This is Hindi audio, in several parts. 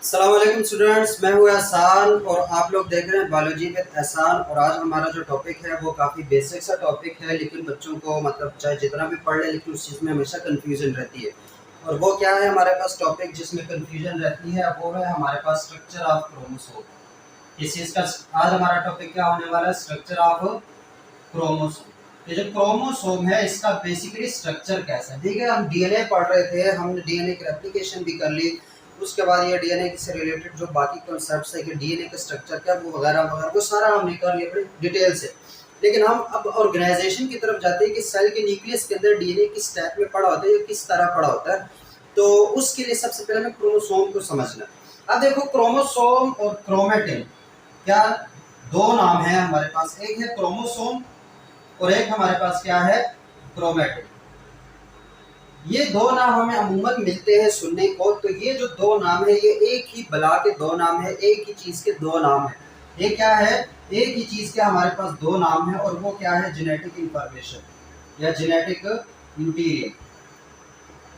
अस्सलाम वालेकुम स्टूडेंट्स, मैं हूँ एहसान और आप लोग देख रहे हैं बायोलॉजी विद एहसान। और आज हमारा जो टॉपिक है वो काफ़ी बेसिक सा टॉपिक है, लेकिन बच्चों को मतलब चाहे जितना भी पढ़ ले लेकिन उस चीज़ में हमेशा कन्फ्यूज़न रहती है। और वो क्या है हमारे पास टॉपिक जिसमें कन्फ्यूज़न रहती है, वो है हमारे पास स्ट्रक्चर ऑफ क्रोमोसोम। इस चीज़ का आज हमारा टॉपिक क्या होने वाला है, स्ट्रक्चर ऑफ क्रोमोसोम। ये जो क्रोमोसोम है इसका बेसिकली स्ट्रक्चर कैसा है। ठीक है, हम डीएनए पढ़ रहे थे, हमने डीएनए की एप्लीकेशन भी कर ली। उसके बाद ये डीएनए से रिलेटेड जो बाकी कॉन्सेप्ट्स है कि डीएनए का स्ट्रक्चर क्या वो वगैरह वगैरह वो सारा हमने कर लिया बड़ी डिटेल से। लेकिन हम अब ऑर्गेनाइजेशन की तरफ जाते हैं कि सेल के न्यूक्लियस के अंदर डीएनए किस टाइप में पड़ा होता है या किस तरह पड़ा होता है। तो उसके लिए सबसे पहले हमें क्रोमोसोम को समझना। अब देखो, क्रोमोसोम और क्रोमेटिन क्या दो नाम है हमारे पास। एक है क्रोमोसोम और एक हमारे पास क्या है, क्रोमेटिन। ये दो नाम हमें अमूमन मिलते हैं सुनने को। तो ये जो दो नाम है ये एक ही बला के दो नाम है, एक ही चीज के दो नाम है। ये क्या है, एक ही चीज के हमारे पास दो नाम है और वो क्या है, जेनेटिक इंफॉर्मेशन या जेनेटिक मटीरियल।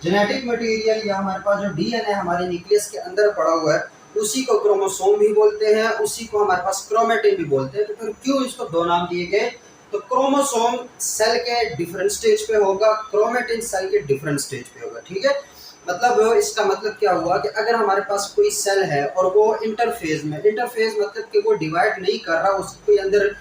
जेनेटिक मटीरियल या हमारे पास जो डीएनए हमारे न्यूक्लियस के अंदर पड़ा हुआ है उसी को क्रोमोसोम भी बोलते हैं, उसी को हमारे पास क्रोमेटिन भी बोलते हैं। तो फिर क्यों इसको दो नाम दिए गए? तो क्रोमोसोम सेल के डिफरेंट स्टेज पे होगा, क्रोमेटिन सेल के डिफरेंट स्टेज पे होगा। ठीक है, मतलब इसका मतलब क्या हुआ कि अगर हमारे पास कोई सेल है और वो इंटरफेज में, इंटरफेज मतलब कि वो डिवाइड नहीं कर रहा, उसके अंदर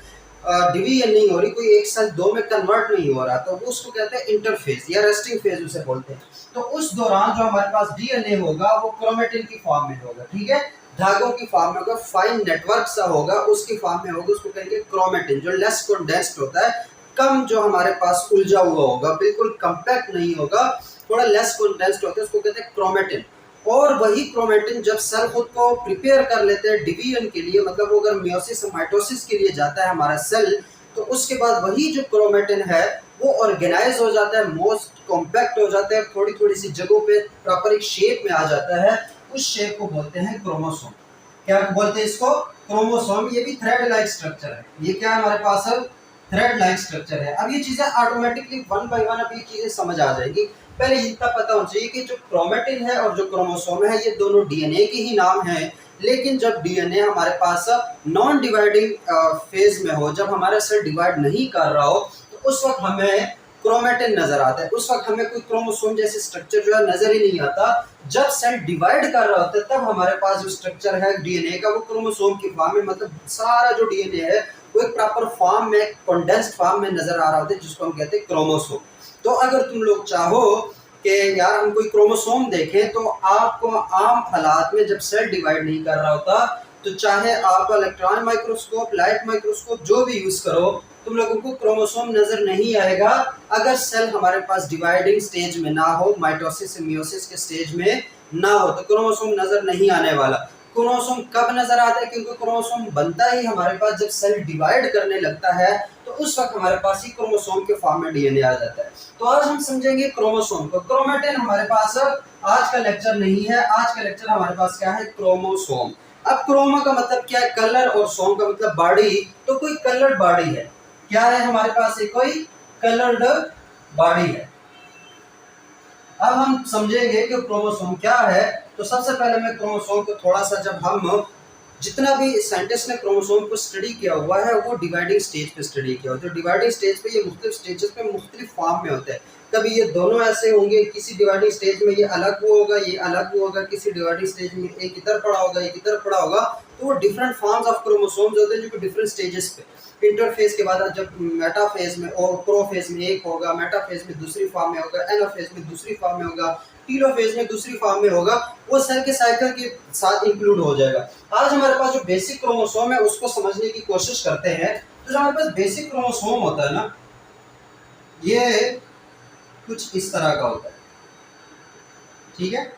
डिवीजन नहीं हो रही, कोई एक सेल दो में कन्वर्ट नहीं हो रहा, तो वो उसको कहते हैं इंटरफेज या रेस्टिंग फेज उसे बोलते हैं। तो उस दौरान जो हमारे पास डीएनए होगा वो क्रोमेटिन की फॉर्म में होगा। ठीक है, धागों की फॉर्म में होगा, फाइन नेटवर्क सा होगा उसकी फॉर्म में होगा, उसको कहेंगे क्रोमेटिन। जो लेस कंडेंस्ड होता है, कम जो हमारे पास उलझा हुआ होगा, बिल्कुल कंपैक्ट नहीं होगा, थोड़ा लेस कंडेंस्ड होता है, उसको कहते हैं क्रोमेटिन। और वही क्रोमेटिन जब सेल खुद को प्रिपेयर कर लेते हैं डिवीजन के लिए, मतलब वो अगर मियोसिस माइटोसिस के लिए जाता है हमारा सेल, तो उसके बाद वही जो क्रोमेटिन है वो ऑर्गेनाइज हो जाता है, मोस्ट कॉम्पैक्ट हो जाता है, थोड़ी थोड़ी सी जगहों पे प्रॉपर एक शेप में आ जाता है। उस शेप को बोलते हैं क्रोमोसोम। क्या बोलते हैं इसको? क्रोमोसोम। ये भी थ्रेड लाइक स्ट्रक्चर है। ये क्या है हमारे पास, थ्रेड लाइक स्ट्रक्चर है। अब ये चीजें ऑटोमेटिकली वन बाय वन अब ये चीजें समझ आ जाएगी। पहले इतना पता होना चाहिए कि जो क्रोमेटिन है और जो क्रोमोसोम है ये दोनों डीएनए के ही नाम है। लेकिन जब डीएनए हमारे पास नॉन डिवाइडिंग फेज में हो, जब हमारा सेल डिवाइड नहीं कर रहा हो, तो उस वक्त हमें क्रोमेटिन नजर आता है। उस वक्त हमें कोई क्रोमोसोम जैसे स्ट्रक्चर जो है नजर ही नहीं आता। जब सेल डिवाइड कर रहा होता है तब हमारे पास जो स्ट्रक्चर है डीएनए का वो क्रोमोसोम की फॉर्म में, मतलब सारा जो डीएनए है वो एक प्रॉपर फॉर्म में, कंडेंस्ड फॉर्म में नजर आ रहा होता है, जिसको हम कहते हैं क्रोमोसोम। तो अगर तुम लोग चाहो कि यार हम कोई क्रोमोसोम देखें, तो आपको आम हालात में जब सेल डिवाइड नहीं कर रहा होता, तो चाहे आप इलेक्ट्रॉन माइक्रोस्कोप, लाइट माइक्रोस्कोप जो भी यूज करो, तुम लोगों को क्रोमोसोम नजर नहीं आएगा अगर सेल हमारे पास डिवाइडिंग स्टेज में ना हो, माइटोसिस से मियोसिस के स्टेज में ना हो, तो क्रोमोसोम नजर नहीं आने वाला। क्रोमोसोम कब नजर आता है? क्योंकि क्रोमोसोम बनता ही हमारे पास जब सेल डिवाइड करने लगता है, तो उस वक्त हमारे पास ही क्रोमोसोम के फॉर्म में डीएनए आ जाता है। तो आज हम समझेंगे क्रोमोसोम को। क्रोमेटिन हमारे पास आज का लेक्चर नहीं है, आज का लेक्चर हमारे पास क्या है, क्रोमोसोम। अब क्रोमा का मतलब क्या है, कलर, और सोम का मतलब बॉडी। तो कोई कलर्ड बॉडी है, क्या है हमारे पास, एक कोई कलर्ड बॉडी है। अब हम समझेंगे कि क्रोमोसोम क्या है। तो सबसे पहले मैं क्रोमोसोम को थोड़ा सा, जब हम जितना भी साइंटिस्ट ने क्रोमोसोम को स्टडी किया हुआ है वो डिवाइडिंग स्टेज पे स्टडी किया हुआ है। तो डिवाइडिंग स्टेज पे ये मुख्तलिफ स्टेजेस पे मुख्तलिफ फॉर्म में होते हैं। कभी ये दोनों ऐसे होंगे, किसी डिवाइडिंग स्टेज में ये अलग वो होगा, ये अलग वो होगा, किसी डिवाइडिंग स्टेज में एक इधर पड़ा होगा, एक इधर पड़ा होगा। तो वो डिफरेंट फॉर्म्स ऑफ क्रोमोसोम्स होते हैं जो कि डिफरेंट स्टेजेस पे, इंटरफेज के बाद जब मेटाफेज में और प्रोफेज में एक होगा, मेटाफेज में दूसरी फॉर्म में होगा, एनाफेज में दूसरी फॉर्म में होगा, टीलोफेज में दूसरी फॉर्म में होगा, वो सेल के साइकिल के साथ इंक्लूड हो जाएगा। आज हमारे पास जो बेसिक क्रोमोसोम है उसको समझने की कोशिश करते हैं। तो जो हमारे पास बेसिक क्रोमोसोम होता है ना, ये कुछ इस तरह का होता है। ठीक है,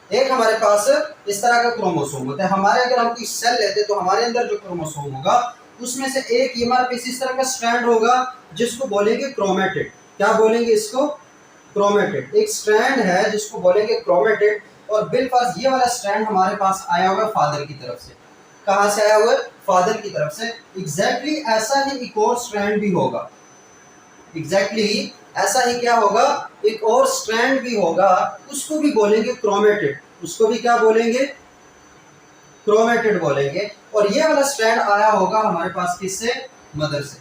एक हमारे पास इस तरह का क्रोमोसोम होता है। हमारे अगर हम कोई सेल लेते तो हमारे अंदर जो क्रोमोसोम होगा उसमें से एक ये हमारे पास इस तरह का स्ट्रैंड होगा जिसको बोलेंगे क्रोमेटिड। क्या बोलेंगे इसको? क्रोमेटिड। एक स्ट्रैंड है जिसको बोलेंगे क्रोमेटिड। और बिलफर्ज ये वाला स्ट्रैंड हमारे पास आया हुआ फादर की तरफ से। कहाँ से आया हुआ है? फादर की तरफ से। एग्जैक्टली ऐसा ही एक और स्ट्रैंड भी होगा। एग्जैक्टली ऐसा ही क्या होगा, एक और स्ट्रैंड भी होगा, उसको भी बोलेंगे क्रोमेटिड। उसको भी क्या बोलेंगे? क्रोमेटिड बोलेंगे। और ये वाला स्ट्रैंड आया होगा हमारे पास किससे, मदर से।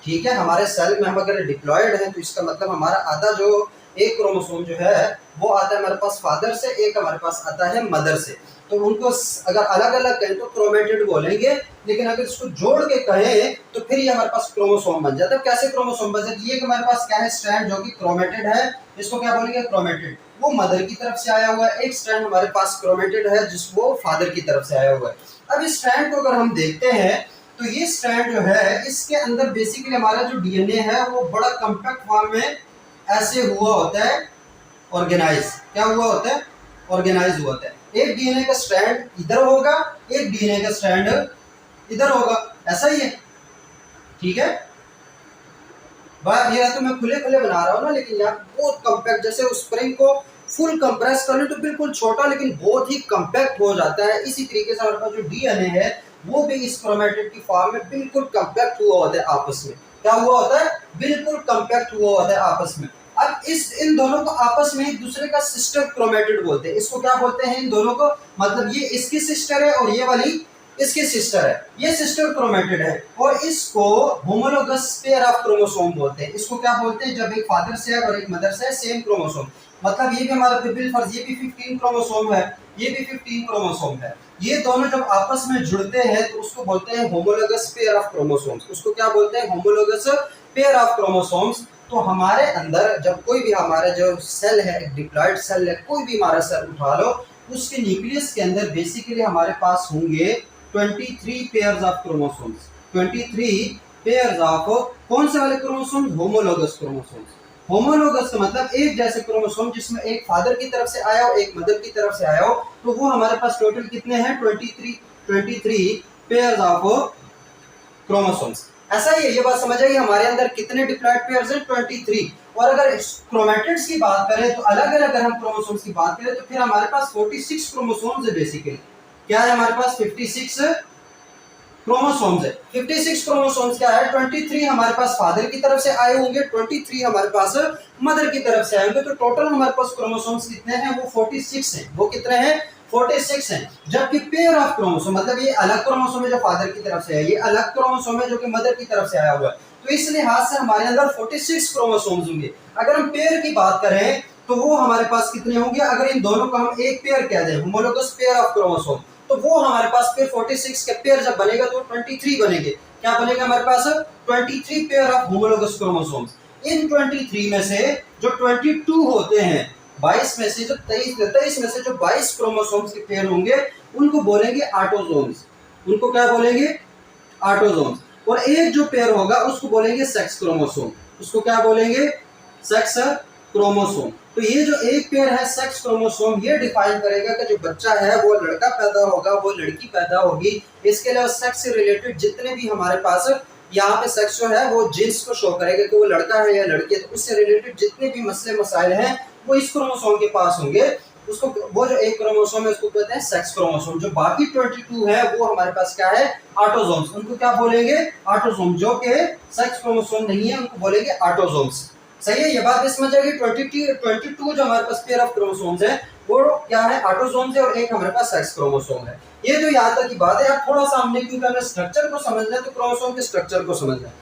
ठीक है, हमारे सेल में हम अगर डिप्लॉयड है तो इसका मतलब हमारा आधा जो एक क्रोमोसोम जो है वो आता है हमारे पास फादर से, एक हमारे पास आता है मदर से। तो उनको अगर अलग अलग कहें तो क्रोमेटिड बोलेंगे, लेकिन अगर इसको जोड़ के कहें तो फिर ये हमारे पास क्रोमोसोम बन जाता है। कैसे क्रोमोसोम बन जाता है, ये हमारे पास क्या है, स्ट्रैंड जो कि क्रोमेटिड है, इसको क्या बोलेंगे, क्रोमेटिड। वो मदर की तरफ से आया हुआ है। एक स्ट्रैंड हमारे पास क्रोमेटिड है जिसको फादर की तरफ से आया हुआ है। अब इस स्ट्रैंड को अगर हम देखते हैं तो ये स्ट्रैंड जो है इसके अंदर बेसिकली हमारा जो डीएनए है वो बड़ा कॉम्पैक्ट फॉर्म में ऐसे हुआ होता है, ऑर्गेनाइज। क्या हुआ होता है, ऑर्गेनाइज हुआ होता है। एक डीएनए का स्ट्रैंड इधर होगा, एक डीएनए का स्ट्रैंड इधर होगा, ऐसा ही है। ठीक है, ये तो मैं खुले खुले बना रहा हूँ ना, लेकिन यहाँ बहुत कॉम्पैक्ट, जैसे उस स्प्रिंग को फुल कंप्रेस कर ले तो बिल्कुल छोटा लेकिन बहुत ही कॉम्पैक्ट हो जाता है। इसी तरीके से हमारे पास जो डीएनए है वो भी इस क्रोमेटिड की फॉर्म में बिल्कुल कॉम्पैक्ट हुआ होता है आपस में। क्या हुआ होता है, बिल्कुल कॉम्पैक्ट हुआ होता है आपस में। अब इन दोनों को आपस में एक दूसरे का सिस्टर क्रोमेटिड बोलते हैं। इसको क्या बोलते हैं, इन दोनों को, मतलब ये इसकी सिस्टर है और ये वाली इसकी सिस्टर है, ये सिस्टर क्रोमेटिड है। और इसको होमोलोगस पेयर ऑफ क्रोमोसोम बोलते हैं। इसको क्या बोलते हैं, जब एक फादर से है और एक मदर से है, सेम क्रोमोसोम, मतलब ये भी हमारा बिलफर्ज, ये भी 15 क्रोमोसोम है, ये भी 15 क्रोमोसोम है। ये दोनों जब आपस में जुड़ते हैं तो उसको बोलते हैं होमोलोगस पेयर ऑफ क्रोमोसोम्स। उसको क्या बोलते हैं, होमोलोगस पेयर ऑफ क्रोमोसोम्स। तो हमारे अंदर जब कोई भी हमारा जो सेल है, एक डिप्लॉयड सेल है, कोई भी हमारा सेल उठा लो, उसके न्यूक्लियस के अंदर बेसिकली हमारे पास होंगे 23 pairs of chromosomes. 23 pairs of कौन से वाले क्रोमोसोम्स, होमोलोगस क्रोमोसोम्स। होमोलोगस का मतलब एक जैसे क्रोमोसोम जिसमें एक फादर की तरफ से आया हो, एक मदर की तरफ से आया हो, तो वो हमारे पास टोटल कितने हैं, 23 पेयर्स ऑफ क्रोमोसोम्स। ऐसा ही है, ये बात समझ आई, हमारे अंदर कितने डिप्लॉयड पेयर्स हैं, 23। और अगर क्रोमेटिड्स की बात करें तो अलग अलग अगर हम क्रोमोसोम्स की बात करें तो फिर हमारे पास 46 क्रोमोसोम्स है बेसिकली। क्या है हमारे पास, 56 क्रोमोसोम्स है। 56 क्रोमोसोम्स क्या है, 23 हमारे पास फादर की तरफ से आए होंगे, 23 हमारे पास मदर की तरफ से आए होंगे। तो टोटल हमारे पास क्रोमोसोम्स कितने हैं, वो 46 हैं। वो कितने हैं, 46 हैं। जबकि पेयर ऑफ क्रोमोसोम, मतलब ये अलग क्रोमोसोम है जो फादर की तरफ से है, ये अलग क्रोमोसोम है जो कि मदर की तरफ से आया हुआ है। तो इस लिहाज से हमारे अंदर 46 क्रोमोसोम्स होंगे। अगर हम पेयर की बात करें तो वो हमारे पास कितने होंगे, अगर इन दोनों को हम एक पेयर कह दें, होमोलोगस पेयर ऑफ क्रोमोसोम, तो वो हमारे पास फिर 46 के पेयर जब बनेगा तो 23 बनेंगे। क्या बनेगा हमारे पास, 23 पेयर ऑफ होमोलोगस क्रोमोसोम्स। इन 23 में से जो 22 होते हैं, 22 में से जो 23 में से जो 22 क्रोमोसोम्स के पेयर होंगे उनको बोलेंगे ऑटोसोम्स। उनको क्या बोलेंगे, ऑटोसोम्स। और एक जो पेयर होगा उसको बोलेंगे सेक्स क्रोमोसोम। उसको क्या बोलेंगे, सेक्स क्रोमोसोम। तो ये जो एक पेयर है सेक्स क्रोमोसोम, ये डिफाइन करेगा कि जो बच्चा है वो लड़का पैदा होगा, वो लड़की पैदा होगी। इसके अलावा सेक्स से रिलेटेड जितने भी हमारे पास यहाँ पे सेक्स जो है वो जीन्स को शो करेगा कि वो लड़का है या लड़की है। तो उससे रिलेटेड जितने भी मसले मसाइल हैं वो इस क्रोमोसोम के पास होंगे। उसको, वो जो एक क्रोमोसोम है उसको कहते हैं सेक्स क्रोमोसोम। जो बाकी 22 है वो हमारे पास क्या है, ऑटोसोम्स। उनको क्या बोलेंगे, ऑटोसोम। जो कि सेक्स क्रोमोसोम नहीं है उनको बोलेंगे ऑटोसोम्स। सही है, ये बात भी समझ आएगी। 22 जो हमारे पास पेयर ऑफ क्रोमोसोम्स है वो क्या है, ऑटोसोम्स है, और एक हमारे पास सेक्स क्रोमोसोम है। ये तो यहाँ तक की बात है। अब थोड़ा सा हमने, क्योंकि हमें स्ट्रक्चर को समझना है तो क्रोमोसोम के स्ट्रक्चर को समझना है।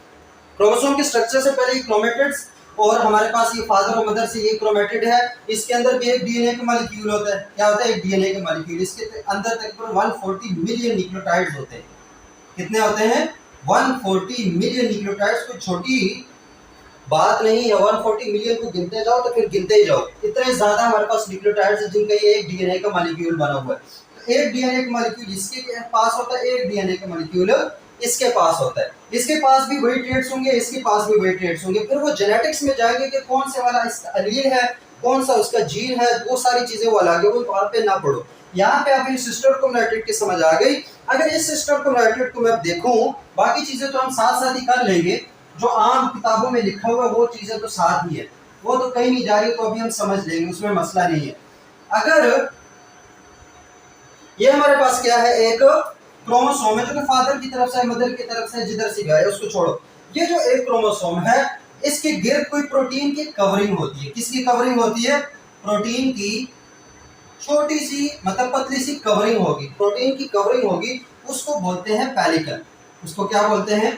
क्रोमोसोम के स्ट्रक्चर से पहले क्रोमेटिड्स, और हमारे पास ये फादर और मदर से ये क्रोमेटिड है। इसके अंदर भी एक डीएनए का मॉलिक्यूल होता है। क्या होता है, एक डीएनए का मॉलिक्यूल। इसके अंदर तकरीबन 140 मिलियन न्यूक्लियोटाइड्स होते हैं। कितने होते हैं, 140 मिलियन न्यूक्लियोटाइड्स। कोई छोटी बात नहीं है। 140 मिलियन को गिनते जाओ तो फिर गिनते ही जाओ। इतने ज्यादा हमारे पास न्यूक्लियोटाइड्स हैं जिनका ये एक डीएनए का मॉलिक्यूल बना हुआ है। तो एक डीएनए का मॉलिक्यूल इसके पास होता है, एक डीएनए का मॉलिक्यूल इसके पास होता है। इसके पास भी वही ट्रेड्स होंगे, इसके पास भी वही ट्रेड्स होंगे। फिर वो जेनेटिक्स में जाएंगे कि कौन से वाला इसका एलील है, कौन सा उसका जीन है, वो सारी चीजें वो अलग है, वो वहां पे ना पढ़ो। यहाँ पे आप सिस्टर क्रोमैटिड की समझ आ गई। अगर इस सिस्टर क्रोमैटिड को मैं देखूं, बाकी चीजें तो हम साथ साथ ही कर लेंगे। जो आम किताबों में लिखा हुआ वो चीजें तो साथ ही है, वो तो कहीं नहीं जा रही, तो अभी हम समझ लेंगे, उसमें मसला नहीं है। अगर ये हमारे पास क्या है, एक क्रोमोसोम है जो कि फादर की तरफ से, मदर की तरफ से, जिधर से भी आए उसको छोड़ो। ये जो एक क्रोमोसोम है इसके गिर्द कोई प्रोटीन की कवरिंग होती है। किसकी कवरिंग होती है, प्रोटीन की छोटी सी मतलब पतली सी कवरिंग होगी, प्रोटीन की कवरिंग होगी, उसको बोलते हैं पेलिकल। उसको क्या बोलते हैं?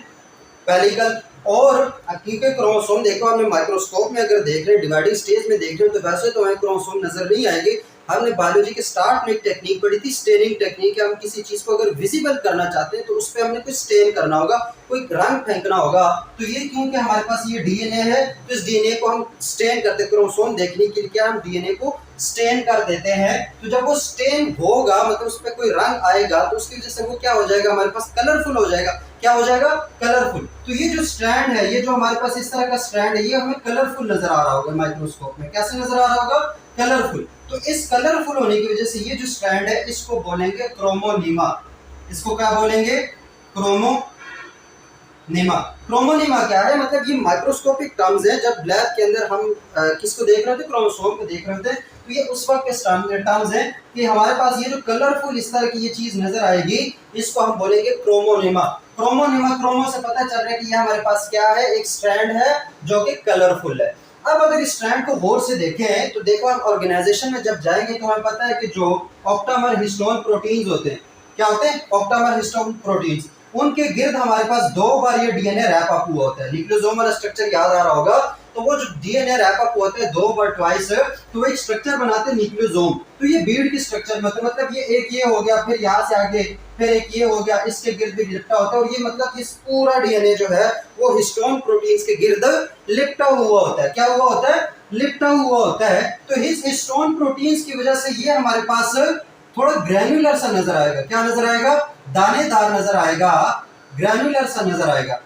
पेलिकल। और क्योंकि क्रोमोसोम देखो हमने माइक्रोस्कोप में अगर देख रहे हैं, डिवाइडिंग स्टेज में देख रहे हो, तो वैसे तो हमें क्रोमोसोम नजर नहीं आएंगे। हमने बायोलॉजी के स्टार्ट में एक टेक्निक पढ़ी थी, स्टेनिंग टेक्निक। हम किसी चीज को अगर विजिबल करना चाहते हैं तो उस पर हमने कुछ स्टेन करना होगा, कोई रंग फेंकना होगा। तो ये क्योंकि हमारे पास ये डीएनए है, तो इस डीएनए को हम स्टेन करते हैं। क्रोमोसोम देखने के लिए क्या हम डीएनए को स्टेन कर देते हैं। तो जब वो स्टेन होगा मतलब उस पर कोई रंग आएगा, तो उसकी वजह से वो क्या हो जाएगा, हमारे पास कलरफुल हो जाएगा। क्या हो जाएगा? कलरफुल। तो ये जो स्ट्रैंड है, ये जो हमारे पास इस तरह का स्ट्रैंड है, ये हमें कलरफुल नजर आ रहा होगा माइक्रोस्कोप में। कैसे नजर आ रहा होगा? कलरफुल। तो इस कलरफुल होने की वजह से ये जो स्ट्रैंड है, इसको बोलेंगे क्रोमोनिमा। इसको क्या बोलेंगे? क्रोमोनिमा। क्रोमोनिमा क्या है? मतलब ये माइक्रोस्कोपिक टर्म्स है। जब लैब के अंदर हम किसको देख रहे थे? क्रोमोसोम को देख रहे थे। तो ये उस वक्त के टर्म्स है कि हमारे पास ये जो कलरफुल इस तरह की ये चीज नजर आएगी, इसको हम बोलेंगे क्रोमोनिमा। क्रोमोनिमा, क्रोमो से पता चल रहा है कि ये हमारे पास क्या है, एक स्ट्रैंड है जो कि कलरफुल है। अब अगर इस स्ट्रैंड को गौर से देखें तो देखो, हम ऑर्गेनाइजेशन में जब जाएंगे तो हमें पता है कि जो ऑक्टामर हिस्टोन प्रोटीन्स होते हैं, क्या होते हैं? Octamer histone proteins. उनके गिर्द हमारे पास 2 बार ये डीएनए रैप अप हुआ होता है। न्यूक्लियोसोमल स्ट्रक्चर याद आ रहा होगा, तो वो जो डीएनए रैप अप होते हैं 2 बार ट्वाइस, तो वो एक स्ट्रक्चर बनाते हैं न्यूक्लियोसोम। तो ये बीड की स्ट्रक्चर में मतलब ये एक ये हो गया, फिर यहाँ से आगे फिर एक ये हो गया, इसके गिर्द भी लिपटा होता है। और ये मतलब इस पूरा डीएनए जो है वो हिस्टोन प्रोटीन्स के गिर्द लिपटा हुआ होता है। क्या हुआ होता है? लिपटा हुआ होता है। तो इस हिस्टोन प्रोटीन्स की वजह से ये हमारे पास थोड़ा ग्रैन्युलर सा नजर आएगा। क्या नजर आएगा? दानेदार नजर आएगा, ग्रैन्युलर सा नजर आएगा।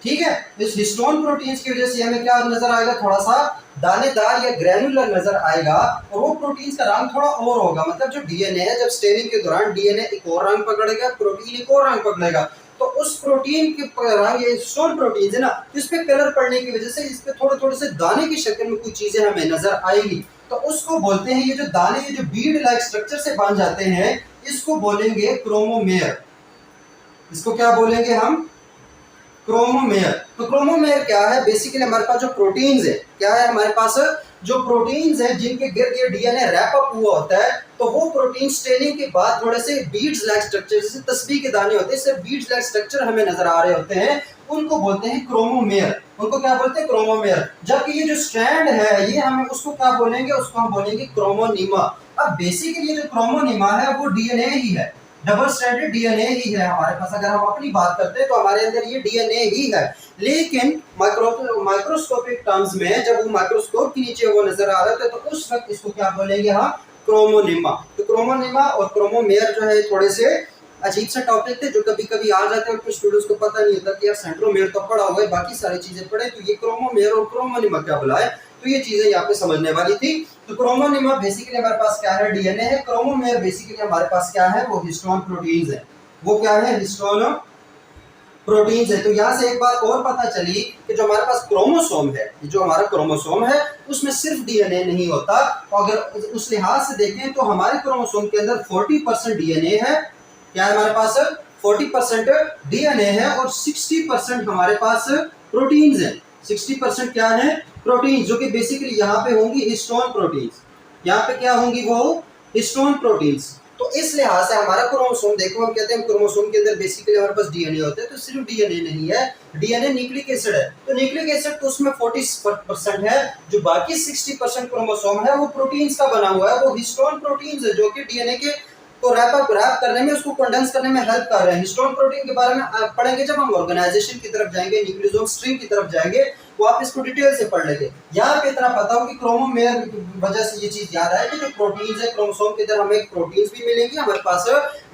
ठीक है, इस हिस्टोन प्रोटीन्स की वजह से हमें क्या नजर आएगा? थोड़ा सा दानेदार या ग्रैन्युलर नजर आएगा। और वो प्रोटीन्स का रंग थोड़ा और होगा। मतलब जो डीएनए है, जब स्टेनिंग के दौरान डीएनए एक और रंग पकड़ेगा, प्रोटीन एक और रंग पकड़ेगा, तो उस प्रोटीन के रंग, ये हिस्टोन प्रोटीन है ना, इस पे कलर पड़ने की वजह से इस पे थोड़े थोड़े से दाने की शक्ल में कुछ चीजें हमें नजर आएगी। तो उसको बोलते हैं, ये जो दाने, ये जो बीड लाइक स्ट्रक्चर से बन जाते हैं, इसको बोलेंगे क्रोमोमेयर। इसको क्या बोलेंगे हम? क्रोमोमेयर। तो क्रोमोमेयर क्या है? बेसिकली हमारे पास जो प्रोटीन्स है, क्या है हमारे पास? जो प्रोटीन्स है जिनके गिर्द ये डीएनए रैप अप हुआ होता है, तो वो प्रोटीन स्टेनिंग के बाद थोड़े से बीड्स लाइक स्ट्रक्चर, जैसे तस्बीह के दाने होते हैं, इससे बीड्स लाइक स्ट्रक्चर हमें नजर आ रहे होते हैं, उनको बोलते हैं क्रोमोमेयर। उनको क्या बोलते हैं? क्रोमोमेयर। जबकि ये जो स्ट्रैंड है, ये हमें उसको क्या बोलेंगे? उसको हम बोलेंगे क्रोमोनिमा। अब बेसिकली ये जो क्रोमोनिमा है वो डीएनए ही है, डबल स्ट्रैंडेड डीएनए ही है हमारे पास। अगर हम अपनी बात करते हैं तो हमारे अंदर ये डीएनए ही है। लेकिन माइक्रोस्कोपिक टर्म्स में जब वो माइक्रोस्कोप के नीचे वो नजर आ रहा था, तो उस वक्त इसको क्या बोलेंगे हम? क्रोमोनिमा। तो क्रोमोनिमा और क्रोमोमेयर जो है थोड़े से अजीब सा टॉपिक थे, जो कभी कभी आ जाते हैं और कुछ स्टूडेंट्स को पता नहीं होता कि यार सेंट्रोमेयर तो पढ़ा हुआ है, बाकी सारी चीजें पढ़े, तो ये क्रोमोमेयर और क्रोमोनिमा क्या बुलाए। तो ये चीजें यहाँ पे समझने वाली थी। तो क्रोमोनिमा बेसिकली हमारे पास क्या है? डीएनए है। क्रोमोमेयर बेसिकली हमारे पास क्या है? वो हिस्टोन प्रोटीन्स है। वो क्या है? हिस्टोन प्रोटीन्स है। तो यहाँ से एक बात और पता चली कि जो हमारे पास क्रोमोसोम है, जो हमारा क्रोमोसोम है, उसमें सिर्फ डीएनए नहीं होता। तो अगर उस लिहाज से देखें तो हमारे क्रोमोसोम के अंदर 40% डीएनए है। क्या है हमारे पास? 40% डीएनए है और 60% हमारे पास प्रोटीन्स है। 60% क्या है? प्रोटीन, जो कि बेसिकली यहाँ पे होंगी हिस्टोन प्रोटीन्स। यहाँ पे क्या होंगी? वो हिस्टोन प्रोटीन्स। तो इस लिहाज से हमारा क्रोमोसोम देखो, हम कहते हैं क्रोमोसोम के अंदर बेसिकली हमारे पास डीएनए होता है, तो सिर्फ डीएनए नहीं है, डीएनए न्यूक्लिक एसिड है। तो न्यूक्लिक एसिड तो उसमें 40% है। जो बाकी 60% क्रोमोसोम है वो प्रोटीन्स का बना हुआ है, वो हिस्टोन प्रोटीन्स है, जो कि डीएनए के को रैप करने में, उसको कंडेंस करने में हेल्प कर रहे हैं। हिस्टोन प्रोटीन के बारे में पढ़ेंगे जब हम ऑर्गेनाइजेशन की तरफ जाएंगे, न्यूक्लियोसोम स्ट्रिंग की तरफ जाएंगे, वो आप इसको डिटेल से पढ़ लेंगे। यहाँ पे इतना पता हो कि क्रोमोमेयर की वजह से ये चीज याद आए कि जो प्रोटीन्स है क्रोमोसोम के अंदर, हमें प्रोटीन्स भी मिलेंगी, हमारे पास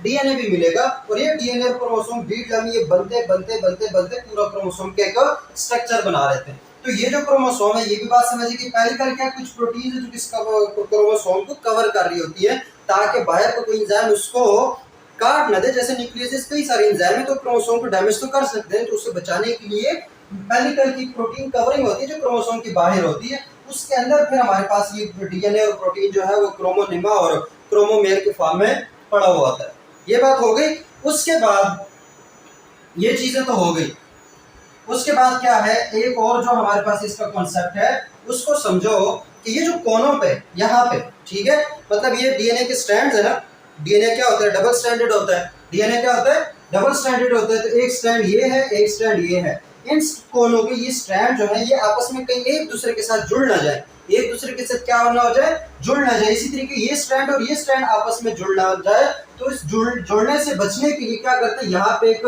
डीएनए भी मिलेगा। और ये डीएनए क्रोमोसोम बीट लमी ये बनते बनते बनते बनते पूरा क्रोमोसोम के एक स्ट्रक्चर बना लेते हैं। तो ये जो क्रोमोसोम है, ये भी बात समझिए कि पेरिकल क्या कुछ प्रोटीन है जो किस क्रोमोसोम को कवर कर रही होती है, ताकि बाहर को कोई एंजाइम उसको काट न दे। जैसे न्यूक्लियस कई सारे एंजाइम है तो क्रोमोसोम को डैमेज तो कर सकते हैं, तो उससे बचाने के लिए पेरिकल की प्रोटीन कवरिंग होती है जो क्रोमोसोम की बाहर होती है। उसके अंदर फिर हमारे पास ये डीएनए और प्रोटीन जो है वो क्रोमोनिमा और क्रोमोमेयर के फॉर्म में पड़ा हुआ होता है। ये बात हो गई। उसके बाद ये चीजें तो हो गई। उसके बाद क्या है, एक और जो हमारे पास इसका कॉन्सेप्ट है उसको समझो कि ये जो कोनों पे यहाँ पे, ठीक है, मतलब ये डीएनए के स्ट्रैंड्स है ना, डीएनए क्या होता है, डबल स्ट्रैंडेड होता है, डीएनए क्या होता है, डबल स्ट्रैंडेड होता है। तो एक स्ट्रैंड ये है, एक स्ट्रैंड ये है। इन कोनों के ये स्ट्रैंड जो है ये आपस में कहीं एक दूसरे के साथ जुड़ ना जाए, एक दूसरे के साथ क्या होना हो जाए, जुड़ ना जाए। इसी तरीके ये स्ट्रैंड और ये स्ट्रैंड आपस में जुड़ ना जाए। तो इस जुड़ने से बचने के लिए क्या करते हैं, यहाँ पे एक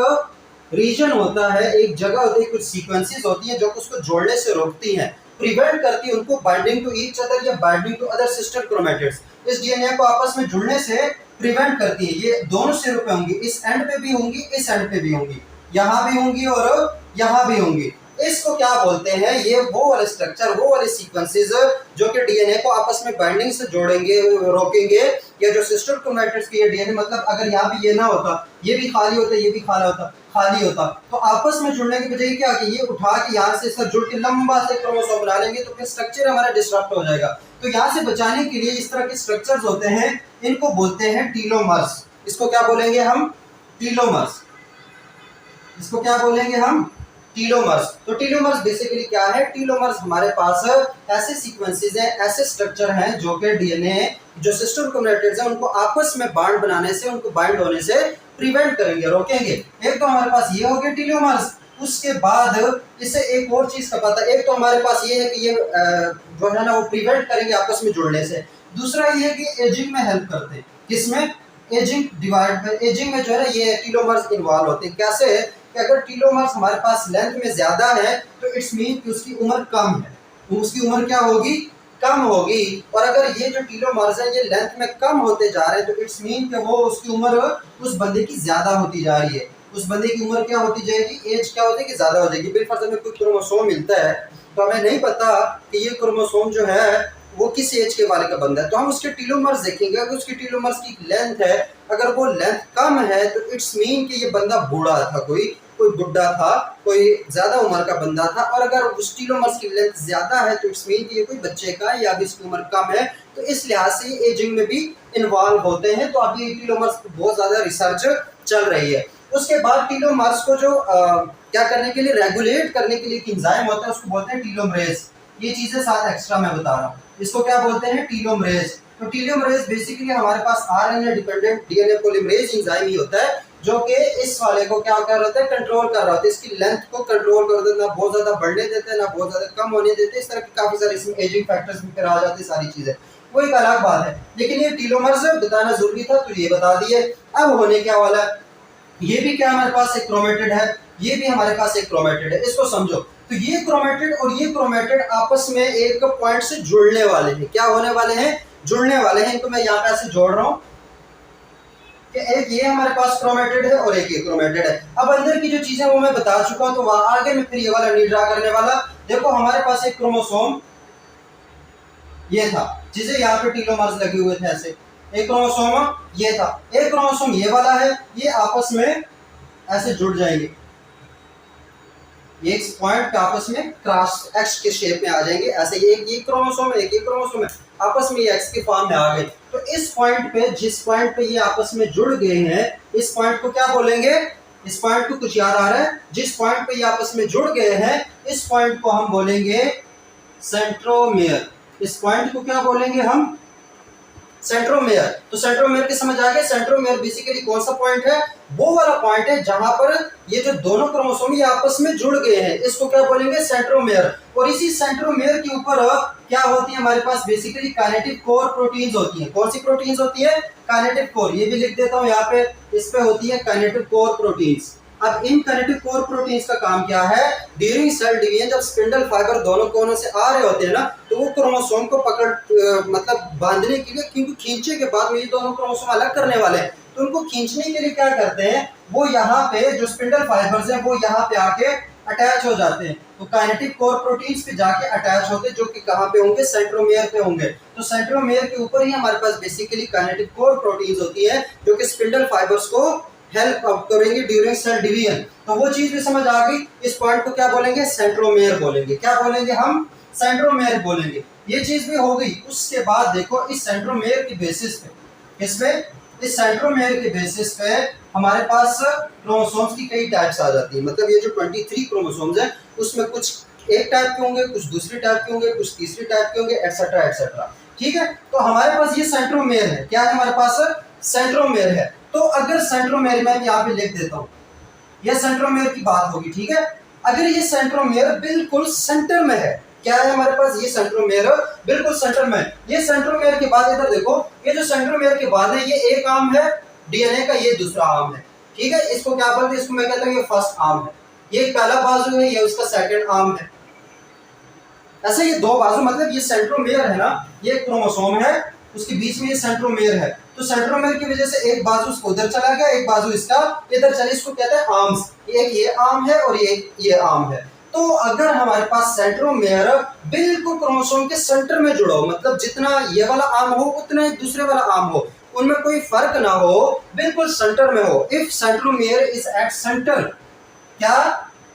रीजन होता है, एक जगह होती है, कुछ सीक्वेंसेस होती हैं जो उसको जोड़ने से रोकती हैं, प्रिवेंट करती है उनको बाइंडिंग टू ईच अदर या binding to other sister chromatids. इस डीएनए को आपस में जुड़ने से प्रिवेंट करती है। ये दोनों सिरों पे होंगी, इस एंड पे भी होंगी, इस एंड पे भी होंगी, यहाँ भी होंगी और यहाँ भी होंगी। इसको क्या बोलते हैं, ये वो वाले स्ट्रक्चर, वो वाले सीक्वेंसेस जो कि डीएनए को आपस में बाइंडिंग से जोड़ेंगे, रोकेंगे। या जो सिस्टर क्रोमेटिड्स की ये डीएनए, मतलब अगर यहाँ भी ये ना होता, ये भी खाली होता, ये भी खाली होता, तो आपस में जुड़ने की बजाय क्या कि ये उठा के यहाँ से इसका जुड़ के लंबा से क्रोमोसोम बना लेंगे, तो फिर स्ट्रक्चर हमारा डिस्टर्ब हो जाएगा। तो यहाँ से बचाने के लिए इस तरह के स्ट्रक्चर्स होते हैं, इनको बोलते हैं टीलोमर्स। इसको क्या बोलेंगे हम, टीलोमर्स। इसको क्या बोलेंगे हम, टीलोमर्स। तो टीलोमर्स बेसिकली क्या है, टीलोमर्स हमारे पास ऐसे सीक्वेंसेस हैं, ऐसे स्ट्रक्चर हैं जो कि डीएनए जो सिस्टर क्रोमेटिड्स हैं उनको आपस में बाइंड बनाने से, उनको बाइंड होने से प्रिवेंट करेंगे, रोकेंगे। एक तो हमारे पास ये हो गए टीलोमर्स। उसके बाद इससे एक और चीज का पता, एक तो हमारे पास ये है कि ये जो है ना वो प्रिवेंट करेंगे आपस में जुड़ने से। दूसरा ये है कि एजिंग में हेल्प करते हैं। किसमें, एजिंग डिवाइड में, एजिंग में जो है ना ये टीलोमर्स इन्वॉल्व होते हैं। कैसे कि अगर टीलोमर्स हमारे पास लेंथ में ज्यादा है तो इट्स मीन कि उसकी उम्र कम है, तो उसकी उम्र क्या होगी, कम होगी। और अगर ये जो टीलोमर्स है ये लेंथ में कम होते जा रहे हैं तो इट्स मीन कि वो उसकी उम्र उस बंदे की ज्यादा होती जा रही है। उस बंदे की उम्र क्या होती जाएगी, एज क्या हो जाएगी, ज्यादा हो जाएगी। बिलफर्ज हमें कोई क्रोमोसोम मिलता है तो हमें नहीं पता कि ये क्रोमोसोम जो है वो किस एज के वाले का बंदा है, तो हम उसके टीलोमर्स देखेंगे। अगर उसकी टीलोमर्स की लेंथ है, अगर वो लेंथ कम है तो इट्स मीन कि ये बंदा बूढ़ा था, कोई बुढ़ा था, कोई ज्यादा उम्र का बंदा था। और अगर उस टीलोमर्स की लेंथ ज्यादा है तो इट्स मीन कि ये कोई बच्चे का या अभी इसकी उम्र कम है। तो इस लिहाज से एजिंग में भी इन्वॉल्व होते हैं। तो अभी टीलोमर्स पर बहुत ज्यादा रिसर्च चल रही है। उसके बाद टीलोमर्स को जो क्या करने के लिए, रेगुलेट करने के लिए एक एंजाइम होता है, उसको बोलते हैं टीलोमरेज। ये चीजें साथ एक्स्ट्रा मैं बता रहा हूँ, इसको क्या बोलते हैं, टीलोमरेज। तो टीलोमरेज बेसिकली हमारे पास RNA dependent DNA polymerase enzyme ही होता है जो कि इस वाले को क्या कर रहा है, कंट्रोल कर रहा होता है। इसकी लेंथ को कंट्रोल कर देता है, ना बहुत ज्यादा बढ़ने देते हैं ना बहुत ज्यादा कम होने देते। इस तरह की काफी सारे इसमें एजिंग फैक्टर्स भी आ जाते हैं, सारी चीजें वो एक अलग बात है। लेकिन ये टीलोमर्स बताना जरूरी था तो ये बता दिए। अब होने क्या वाला है, ये भी क्या हमारे पास एक क्रोमेटिड है, ये भी हमारे पास एक क्रोमेटिड है। इसको समझो, तो ये क्रोमेटिड और ये क्रोमेटिड आपस में एक पॉइंट से जुड़ने वाले हैं। क्या होने वाले हैं, जुड़ने वाले हैं। इनको मैं यहाँ पे ऐसे जोड़ रहा हूँ कि एक ये हमारे पास क्रोमेटिड है और एक ये क्रोमेटिड है। अब अंदर की जो चीजें वो मैं बता चुका हूँ, तो वहां आगे में फिर ये वाला नहीं ड्रा करने वाला। देखो हमारे पास एक क्रोमोसोम ये था जिसे यहाँ पे टीलोमर्स लगे हुए थे ऐसे, एक क्रोमोसोम ये था, एक क्रोमोसोम ये वाला है, ये आपस में ऐसे जुड़ जाएंगे, ये पॉइंट आपस में क्रॉस एक्स के शेप में आ जाएंगे ऐसे। ये क्रोमोसोम है, एक ये क्रोमोसोम है, आपस में ये एक्स के फॉर्म में आ गए। तो इस पॉइंट पे, जिस पॉइंट पे ये आपस में जुड़ गए हैं, इस पॉइंट को क्या बोलेंगे, इस पॉइंट को कुछ याद आ रहा है, जिस पॉइंट पे ये आपस में जुड़ गए हैं इस पॉइंट को हम बोलेंगे सेंट्रोमेयर। इस पॉइंट को क्या बोलेंगे हम, सेंट्रोमेयर। तो सेंट्रोमेयर की समझ आ गई। सेंट्रोमेयर बेसिकली कौन सा पॉइंट है, वो वाला पॉइंट है जहां पर ये जो दोनों क्रोमोसोम ये आपस में जुड़ गए हैं, इसको क्या बोलेंगे, सेंट्रोमेयर। और इसी सेंट्रोमेयर के ऊपर क्या होती है हमारे पास, बेसिकली काइनेटिक कोर प्रोटीन्स होती हैं। कौन सी प्रोटीन्स होती है, काइनेटिक कोर। ये भी लिख देता हूं यहाँ पे, इस पे होती है काइनेटिक कोर प्रोटीन्स। अब इन काइनेटिक कोर प्रोटीन्स का काम क्या है, ड्यूरिंग सेल डिवीजन जब स्पिंडल फाइबर दोनों कोनों से आ रहे होते हैं ना, तो वो क्रोमोसोम को पकड़ मतलब बांधने के लिए, क्योंकि खींचे के बाद में ये दोनों क्रोमोसोम अलग करने वाले हैं, तो उनको खींचने के लिए क्या करते हैं, वो यहाँ पे जो स्पिंडल फाइबर्स हैं वो यहाँ पे आके अटैच हो जाते हैं। तो काइनेटिक कोर प्रोटीन्स पे जाके अटैच होते हैं, जो कि कहाँ पे होंगे, सेंट्रोमेयर पे होंगे। तो सेंट्रोमेयर के ऊपर ही हमारे पास बेसिकली काइनेटिक कोर प्रोटीन्स होती है जो कि स्पिंडल फाइबर्स को हेल्प करेंगे ड्यूरिंग सेल डिवीजन। तो वो चीज भी समझ आ गई। इस पॉइंट को क्या बोलेंगे, सेंट्रोमेयर बोलेंगे। क्या बोलेंगे हम, सेंट्रोमेयर बोलेंगे। ये चीज भी हो गई। उसके बाद देखो इस सेंट्रोमेयर की बेसिस पे, इसमें इस सेंट्रोमेयर के बेसिस पे हमारे पास क्रोमोसोम्स की कई टाइप्स आ जाती है। मतलब ये जो 23 क्रोमोसोम्स हैं उसमें कुछ एक टाइप के होंगे, कुछ दूसरी टाइप के होंगे, कुछ तीसरी टाइप के होंगे, एटसेट्रा एटसेट्रा। ठीक है, तो हमारे पास ये सेंट्रोमेयर है। क्या है हमारे पास? सेंट्रोमेयर है। तो अगर सेंट्रोमेयर में यहाँ पे लिख देता हूँ, यह सेंट्रोमेयर की बात होगी। ठीक है, अगर ये सेंट्रोमेयर बिल्कुल सेंटर में है, क्या है हमारे पास? ये सेंट्रोमेयर बिल्कुल सेंटर में है। ये सेंट्रोमेयर के बाद इधर देखो, ये जो सेंट्रोमेयर के बाद है ये एक आर्म है डीएनए का, ये दूसरा आर्म है। ठीक है, इसको क्या बोलते हैं? इसको मैं कहता हूँ ये फर्स्ट आर्म है, ये पहला बाजू है, ये उसका सेकंड आर्म है। ऐसे ये दो बाजू, मतलब ये सेंट्रोमेयर है ना, ये क्रोमोसोम है, उसके बीच में ये सेंट्रोमेयर है। तो सेंट्रोमेयर की वजह से एक बाजू उसको उधर चला गया, एक बाजू इसका इधर चले, इसको कहते हैं आर्म्स। एक ये आर्म है और ये आर्म है। तो अगर हमारे पास सेंट्रोमेयर बिल्कुल क्रोमोसोम के सेंटर में जुड़ा हो, मतलब जितना ये वाला आर्म हो उतना ही दूसरे वाला आर्म हो, उनमें कोई फर्क ना हो, बिल्कुल सेंटर में हो। If centromere is at centre, क्या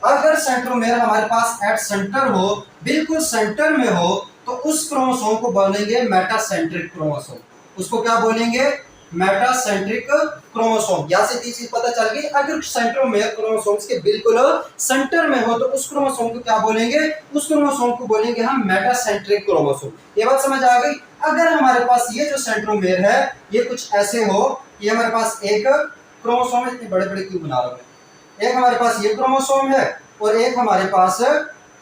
अगर सेंट्रोमेयर हमारे पास एट सेंटर हो, बिल्कुल सेंटर में हो, तो उस क्रोमोसोम को बोलेंगे मेटासेंट्रिक क्रोमोसोम। उसको क्या बोलेंगे? Metacentric chromosome. यहां से चीज पता चल गई, अगर सेंट्रोमेयर क्रोमोसोम्स के बिल्कुल सेंटर में हो तो उस क्रोमोसोम को क्या बोलेंगे? उस क्रोमोसोम को बोलेंगे हम मेटासेंट्रिक क्रोमोसोम। ये बात समझ आ गई? अगर हमारे पास ये जो सेंट्रोमेयर है ये कुछ ऐसे हो, ये हमारे पास एक क्रोमोसोम है, इतने बड़े बड़े क्यों बना रहा हूं? एक हमारे पास ये क्रोमोसोम है और एक हमारे पास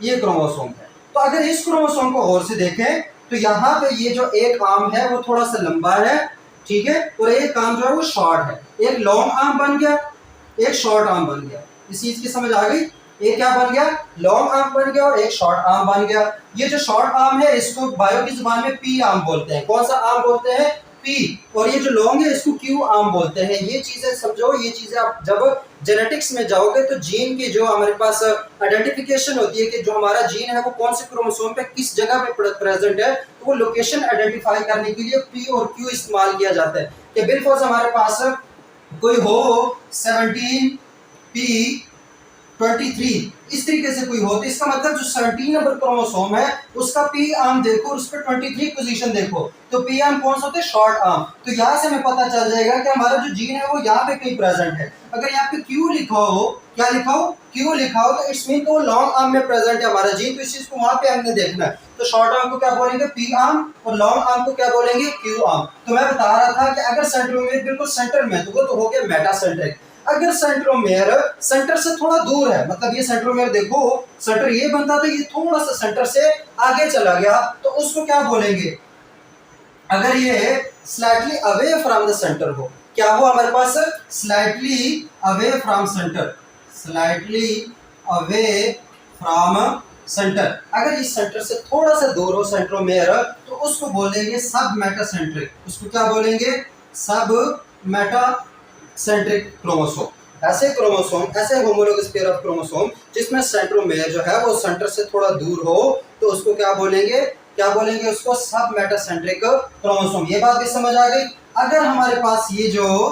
ये क्रोमोसोम है। तो अगर इस क्रोमोसोम को और से देखें तो यहाँ पे ये जो एक आर्म है वो थोड़ा सा लंबा है, ठीक है, और एक आर्म जो है वो शॉर्ट है। एक लॉन्ग आर्म बन गया, एक शॉर्ट आर्म बन गया। इस चीज की समझ आ गई? एक क्या बन गया? लॉन्ग आर्म बन गया और एक शॉर्ट आर्म बन गया। ये जो शॉर्ट आर्म है इसको बायो की जुबान में पी आर्म बोलते हैं। कौन सा आर्म बोलते हैं? पी। और ये जो लॉन्ग है इसको क्यू आर्म बोलते हैं। ये चीजें समझो, ये चीजें आप जब जेनेटिक्स में जाओगे तो जीन की जो हमारे पास आइडेंटिफिकेशन होती है कि जो हमारा जीन है वो कौन से क्रोमोसोम पे किस जगह पे प्रेजेंट है, तो वो लोकेशन आइडेंटिफाई करने के लिए पी और क्यू इस्तेमाल किया जाता है। कि बिलफर्ज हमारे पास कोई हो 17 पी 23, इस तरीके से कोई हो तो इसका मतलब जो 17 नंबर क्रोमोसोम है उसका पी आर्म देखो और उस पर 23 पोजीशन देखो, तो पी आर्म कौन सा होता है? Short arm. तो यहाँ से हमें पता चल जाएगा कि हमारा जो जीन है वो यहाँ पे कहीं प्रेजेंट है। अगर यहाँ पे क्यू लिखा हो, क्या लिखा हो? क्यू लिखा हो, तो इट्स मीन तो लॉन्ग आर्म में प्रेजेंट है हमारा जीन, तो इस चीज को वहां पे हमने देखना है। तो शॉर्ट आर्म को क्या बोलेंगे? पी आर्म, और लॉन्ग आर्म को क्या बोलेंगे? Q arm. तो मैं बता रहा था कि अगर सेंट्रोमेयर बिल्कुल सेंटर में है तो वो तो हो गया मेटासेंट्रिक। अगर सेंट्रोमेयर सेंटर से थोड़ा दूर है, मतलब ये सेंट्रोमेयर देखो, सेंटर ये बनता था, ये थोड़ा सा सेंटर से आगे चला गया, तो उसको क्या बोलेंगे? अगर ये slightly away from the centre हो, क्या हो हमारे पास? Slightly away from centre, slightly away from centre. अगर इस सेंटर से थोड़ा सा दूर हो सेंट्रोमेयर, तो उसको बोलेंगे सब मेटासेंट्रिक। उसको क्या बोलेंगे? सब मेटा सेंट्रिक क्रोमोसोम। ऐसे क्रोमोसोम, ऐसे होमोलोगस पेयर ऑफ क्रोमोसोम जिसमें सेंट्रोमेयर जो है वो सेंटर से थोड़ा दूर हो, तो उसको क्या बोलेंगे? क्या बोलेंगे? उसको सब मेटासेंट्रिक क्रोमोसोम। ये बात भी समझ आ गई? अगर हमारे पास ये जो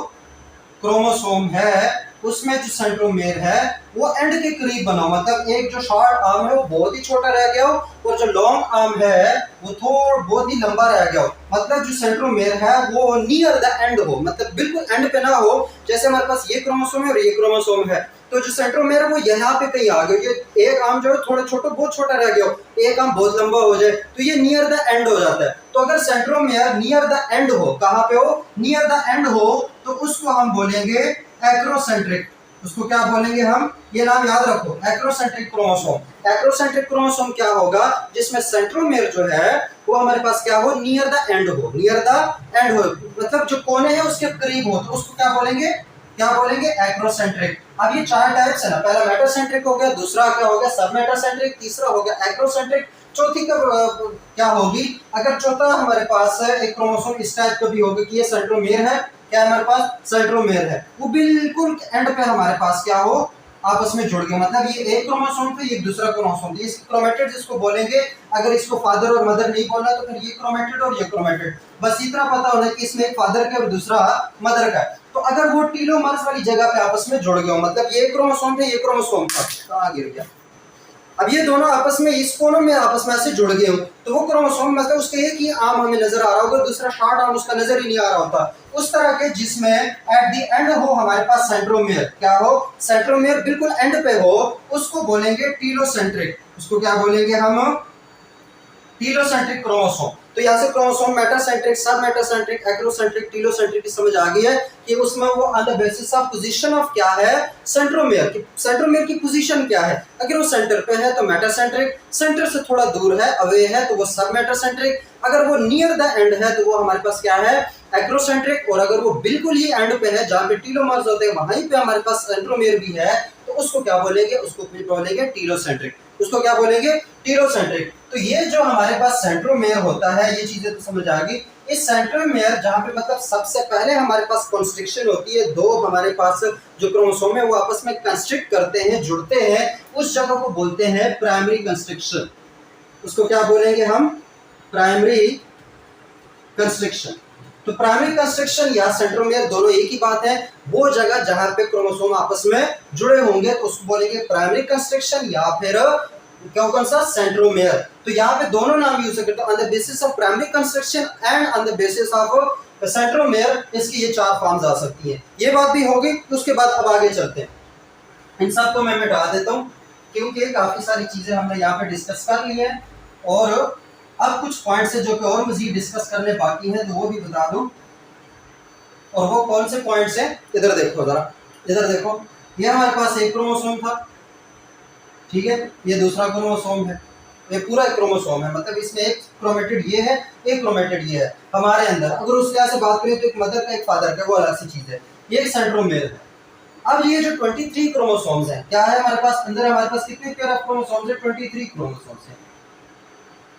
क्रोमोसोम है उसमें जो सेंट्रोमेयर है वो एंड के करीब बना हो, मतलब एक जो शॉर्ट आर्म है वो बहुत ही छोटा रह गया हो और जो लॉन्ग आर्म है वो बहुत ही लंबा रह गया हो, मतलब जो सेंट्रोमेयर है वो नियर द एंड हो, मतलब बिल्कुल एंड पे ना हो। जैसे हमारे पास ये क्रोमोसोम है और ये क्रोमोसोम है, तो जो सेंट्रोमेयर वो यहाँ पे कहीं आ गया, ये एक आर्म जो है थोड़ा छोटा, बहुत छोटा रह गया हो, एक आर्म बहुत लंबा हो जाए, तो ये नियर द एंड हो जाता है। तो अगर सेंट्रोमेयर नियर द एंड हो, कहाँ पे हो? नियर द एंड हो, तो उसको हम बोलेंगे एक्रोसेंट्रिक। उसको क्या बोलेंगे हम? ये नाम याद रखो, एक्रोसेंट्रिक क्रोमोसोम। एक्रोसेंट्रिक क्रोमोसोम क्या होगा? जिसमें सेंट्रोमेयर जो है वो हमारे पास क्या हो? नियर द एंड हो, नियर द एंड हो, मतलब जो कोने हैं उसके करीब हो, तो उसको क्या बोलेंगे? क्या बोलेंगे? एक्रोसेंट्रिक। अब ये चार टाइप्स है ना, पहला मेटासेंट्रिक हो गया, दूसरा क्या हो गया? सब मेटासेंट्रिक, तीसरा हो गया एक्रोसेंट्रिक, चौथी का क्या होगी? अगर चौथा हमारे पास एक क्रोमोसोम इस टाइप का भी होगा कि ये सेंट्रोमेयर है, क्या हमारे पास? सेंट्रोमेयर है, वो बिल्कुल एंड पे हमारे पास क्या हो? आपस में जुड़ गए, मतलब ये एक क्रोमोसोम थे, ये दूसरा क्रोमोसोम थे, इसको क्रोमेटिड जिसको बोलेंगे। अगर इसको फादर और मदर नहीं बोलना तो फिर ये क्रोमेटिड और ये क्रोमेटिड, बस इतना पता होना कि इसमें एक फादर का और दूसरा मदर का। तो अगर वो टीलोमर्स वाली जगह पे आपस में जुड़ गए हो, मतलब ये क्रोमोसोम थे, ये क्रोमोसोम था, कहाँ गिर गया? अब ये दोनों आपस में इस कोनों में आपस में ऐसे जुड़ गए हो, तो वो क्रोमोसोम मतलब उसके एक ही आर्म हमें नजर आ रहा होगा, दूसरा शॉर्ट आर्म उसका नजर ही नहीं आ रहा होता, उस तरह के जिसमें एट द एंड हो हमारे पास सेंट्रोमियर, क्या हो, सेंट्रोमियर बिल्कुल एंड पे हो, उसको बोलेंगे टीलोसेंट्रिक। उसको क्या बोलेंगे हम, टीलोसेंट्रिक क्रोमोसोम। तो यहाँ से क्रोमोसोम मेटासेंट्रिक, सब मेटासेंट्रिक, एक्रोसेंट्रिक, टीलोसेंट्रिक की समझ आ गई है कि उसमें वो on the basis of position of क्या है, सेंट्रोमियर की, सेंट्रोमियर की पोजीशन क्या है, अगर वो सेंटर पे है तो मेटासेंट्रिक, सेंटर से थोड़ा दूर है, अवे है, तो वो सब मेटासेंट्रिक, अगर वो नियर द एंड है तो वो हमारे पास क्या है, एक्रोसेंट्रिक, और अगर वो बिल्कुल ही एंड पे है जहाँ पे टीलोमर्स होते हैं वहीं पे हमारे पास सेंट्रोमियर भी है, तो उसको क्या बोलेंगे, उसको बोलेंगे टीलोसेंट्रिक। उसको क्या बोलेंगे, टीलोसेंट्रिक। तो ये जो हमारे पास सेंट्रोमेयर होता है, ये चीजें तो समझ आ गई। इस सेंट्रोमेयर जहाँ पे मतलब सबसे पहले हमारे पास कंस्ट्रिक्शन होती है, दो हमारे पास जो क्रोमोसोम है वो आपस में कंस्ट्रिक्ट करते हैं, जुड़ते हैं, उस जगह को बोलते हैं प्राइमरी कंस्ट्रिक्शन। उसको क्या बोलेंगे हम, प्राइमरी कंस्ट्रिक्शन। तो प्राइमरी कंस्ट्रिक्शन या सेंट्रोमेयर दोनों एक ही बात है, वो जगह जहां पे क्रोमोसोम आपस में जुड़े होंगे तो उसको बोलेंगे प्राइमरी कंस्ट्रिक्शन या फिर कौन सा, सेंट्रोमेयर। तो यहाँ पे दोनों नाम यूज करते हैं, on the basis of primary constriction and on the basis of centromere, इसकी ये चार फॉर्म्स आ सकती हैं। ये बात भी होगी, उसके बाद अब आगे चलते हैं। इन सब को मैं मिटा देता हूँ क्योंकि काफी सारी चीजें हमने यहाँ पे डिस्कस कर ली है, और अब कुछ पॉइंट्स है जो कि और मजीद डिस्कस करने बाकी हैं, तो वो भी बता दूं। और वो कौन से पॉइंट्स हैं, इधर देखो जरा, इधर देखो, ये हमारे पास एक क्रोमोसोम था, ठीक है, ये दूसरा क्रोमोसोम है, ये पूरा एक क्रोमोसोम है, मतलब इसमें एक क्रोमेटिड ये है, एक क्रोमेटिड ये है हमारे अंदर। अगर उस लिहाज से बात करें तो एक मदर का एक फादर का, वो अलग सी चीज है, ये एक सेंट्रोमेयर है। अब ये जो 23 क्रोमोसोम्स हैं, क्या है हमारे पास अंदर, हमारे पास कितने पेयर ऑफ क्रोमोसोम्स है, 23 क्रोमोसोम्स हैं।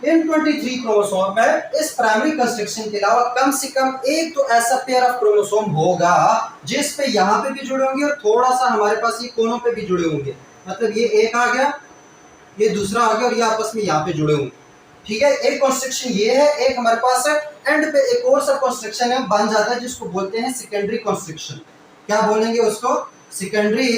इन 23 क्रोमोसोम में इस प्राइमरी कंस्ट्रक्शन के अलावा कम से कम एक तो ऐसा पेयर ऑफ क्रोमोसोम होगा जिस पे यहाँ पे भी जुड़े होंगे और थोड़ा सा हमारे पास ये कोनों पे भी जुड़े होंगे, मतलब ये एक आ गया, ये दूसरा आ गया, और ये आपस में यहाँ पे जुड़े होंगे, ठीक है। एक कंस्ट्रक्शन ये है, एक हमारे पास है एंड पे एक और सब कंस्ट्रक्शन है बन जाता है जिसको बोलते हैं सेकेंडरी कंस्ट्रक्शन। क्या बोलेंगे उसको, सेकेंडरी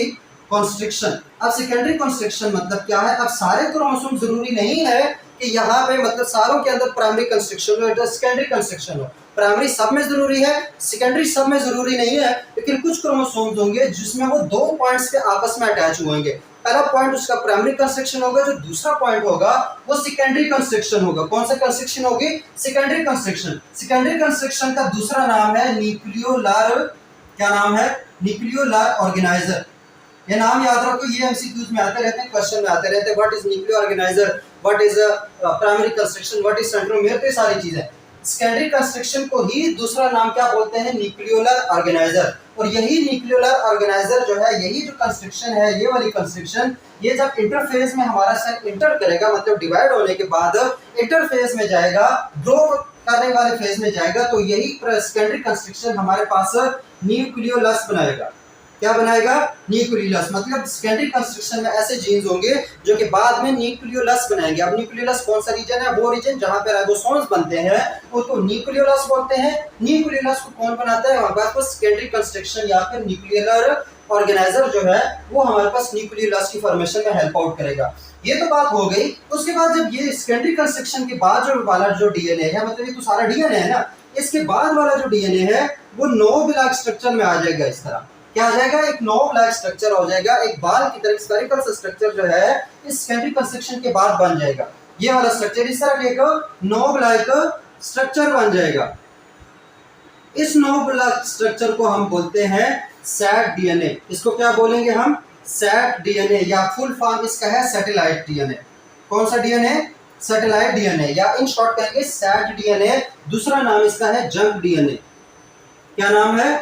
कंस्ट्रक्शन। अब सेकेंडरी कंस्ट्रक्शन मतलब क्या है, अब सारे क्रोमोसोम जरूरी नहीं है कि यहाँ पे मतलब सारों के अंदर प्राइमरी कंस्ट्रक्शन हो, सेकेंडरी कंस्ट्रक्शन हो। प्राइमरी सब में जरूरी है, सेकेंडरी सब में जरूरी नहीं है, लेकिन कुछ क्रोमोसोम्स होंगे जिसमें वो दो पॉइंट्स पे आपस में अटैच होंगे। पहला पॉइंट उसका प्राइमरी कंस्ट्रक्शन होगा, जो दूसरा पॉइंट होगा वो सेकेंडरी कंस्ट्रक्शन होगा। कौन सा कंस्ट्रक्शन होगी, सेकेंडरी कंस्ट्रक्शन। सेकेंडरी कंस्ट्रक्शन का दूसरा नाम है न्यूक्लियोलर, क्या नाम है, न्यूक्लियोलर ऑर्गेनाइजर। ये नाम याद रखो, ये एमसीक्यूज में आते रहते हैं, क्वेश्चन में आते रहते हैं, what is nuclear organiser, what is primary constriction, what is centromere, तो ये सारी चीजें। सेकेंडरी कंस्ट्रक्शन को ही दूसरा नाम क्या बोलते हैं, न्यूक्लियोलर ऑर्गेनाइजर। और यही न्यूक्लियोलर ऑर्गेनाइजर जो है, यही जो कंस्ट्रक्शन है, ये वाली कंस्ट्रक्शन, ये जब इंटरफेस में हमारा सेल इंटर करेगा, मतलब डिवाइड होने के बाद इंटरफेस में जाएगा, ग्रो करने वाले फेज में जाएगा, तो यही सेकेंडरी कंस्ट्रक्शन हमारे पास न्यूक्लियोलस बनाएगा। क्या बनाएगा, न्यूक्लियोलस। मतलब सेकेंडरी कंस्ट्रक्शन में ऐसे जीन्स होंगे जो कि बाद में न्यूक्लियोलस बनाएंगे। अब न्यूक्लियोलस कौन सा रीजन है, वो रीजन जहां पे राइबोसोम्स बनते हैं उसको न्यूक्लियोलस बोलते हैं। न्यूक्लियोलस को कौन बनाता है, हमारे पास सेकेंडरी कंस्ट्रक्शन या फिर न्यूक्लियोलर ऑर्गेनाइजर जो है वो हमारे पास न्यूक्लियोलस की फॉर्मेशन में हेल्प आउट करेगा। ये तो बात हो गई। उसके बाद जब ये सेकेंडरी कंस्ट्रक्शन के बाद जो वाला जो डीएनए है, मतलब ये तो सारा डीएनए है ना, इसके बाद वाला जो डीएनए है वो 9 ब्लॉक स्ट्रक्चर में आ जाएगा। इस तरह क्या आ जाएगा, एक 9 ब्लॉक स्ट्रक्चर हो जाएगा, एक बाल की तरह स्फेरिकल स्ट्रक्चर जो है इस सेकेंडरी कंस्ट्रक्शन के बाद बन जाएगा। ये वाला स्ट्रक्चर इस तरह के 9 ब्लॉक स्ट्रक्चर बन जाएगा। इस 9 ब्लॉक स्ट्रक्चर को हम बोलते हैं सैट डीएनए। इसको क्या बोलेंगे हम, सैट डीएनए, या फुल फॉर्म इसका है सैटेलाइट डीएनए। कौन सा डीएनए, सैटेलाइट डीएनए, या इन शॉर्ट कहेंगे सैट डीएनए। दूसरा नाम इसका है जंक डीएनए। क्या नाम है,